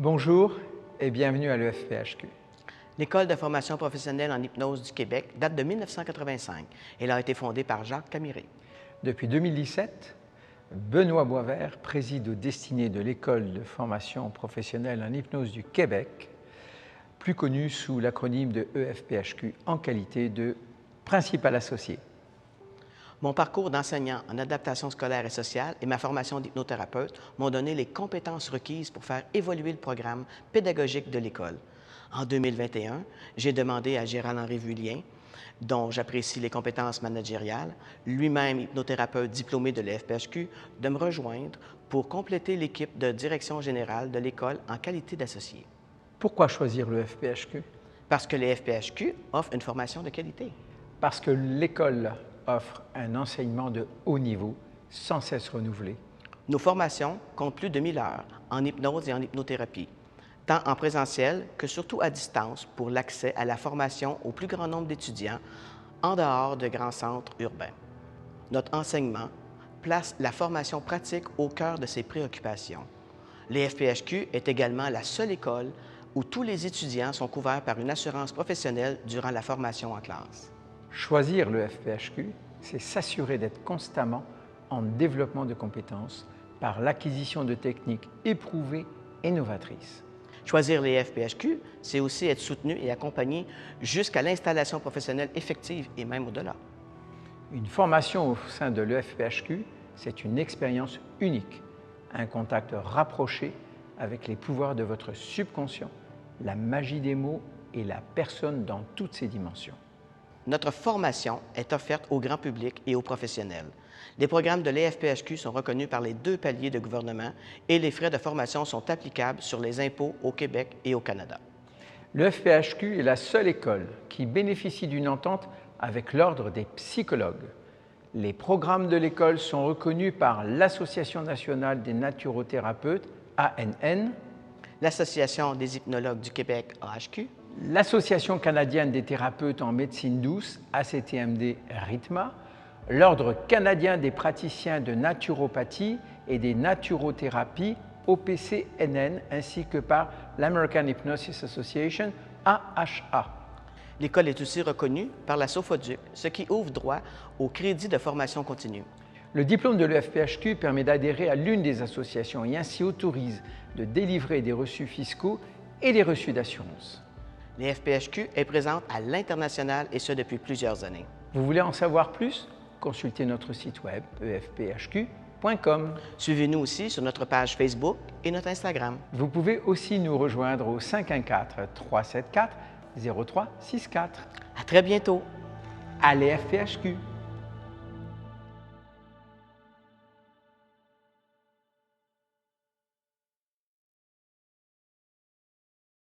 Bonjour et bienvenue à l'EFPHQ. L'École de formation professionnelle en hypnose du Québec date de 1985. Elle a été fondée par Jacques Camiré. Depuis 2017, Benoît Boisvert préside aux destinées de l'École de formation professionnelle en hypnose du Québec, plus connue sous l'acronyme de EFPHQ en qualité de principal associé. Mon parcours d'enseignant en adaptation scolaire et sociale et ma formation d'hypnothérapeute m'ont donné les compétences requises pour faire évoluer le programme pédagogique de l'école. En 2021, j'ai demandé à Gérald-Henri Vuillien, dont j'apprécie les compétences managériales, lui-même hypnothérapeute diplômé de l'EFPHQ, de me rejoindre pour compléter l'équipe de direction générale de l'école en qualité d'associé. Pourquoi choisir l'EFPHQ? Parce que l'EFPHQ offre une formation de qualité. Parce que l'école offre un enseignement de haut niveau, sans cesse renouvelé. Nos formations comptent plus de 1000 heures en hypnose et en hypnothérapie, tant en présentiel que surtout à distance pour l'accès à la formation au plus grand nombre d'étudiants en dehors de grands centres urbains. Notre enseignement place la formation pratique au cœur de ses préoccupations. L'EFPHQ est également la seule école où tous les étudiants sont couverts par une assurance professionnelle durant la formation en classe. Choisir l'EFPHQ, c'est s'assurer d'être constamment en développement de compétences par l'acquisition de techniques éprouvées et novatrices. Choisir les FPHQ, c'est aussi être soutenu et accompagné jusqu'à l'installation professionnelle effective et même au-delà. Une formation au sein de l'EFPHQ, c'est une expérience unique, un contact rapproché avec les pouvoirs de votre subconscient, la magie des mots et la personne dans toutes ses dimensions. Notre formation est offerte au grand public et aux professionnels. Les programmes de l'EFPHQ sont reconnus par les 2 paliers de gouvernement et les frais de formation sont applicables sur les impôts au Québec et au Canada. L'EFPHQ est la seule école qui bénéficie d'une entente avec l'Ordre des psychologues. Les programmes de l'école sont reconnus par l'Association nationale des naturothérapeutes, ANN, l'Association des hypnologues du Québec, AHQ, l'Association canadienne des thérapeutes en médecine douce, ACTMD-RITMA, l'Ordre canadien des praticiens de naturopathie et des naturothérapies, OPCNN, ainsi que par l'American Hypnosis Association, AHA. L'école est aussi reconnue par la SOFODUC, ce qui ouvre droit au crédit de formation continue. Le diplôme de l'EFPHQ permet d'adhérer à l'une des associations et ainsi autorise de délivrer des reçus fiscaux et des reçus d'assurance. L'EFPHQ est présente à l'international et ce depuis plusieurs années. Vous voulez en savoir plus? Consultez notre site web efphq.com. Suivez-nous aussi sur notre page Facebook et notre Instagram. Vous pouvez aussi nous rejoindre au 514-374-0364. À très bientôt! À l'EFPHQ.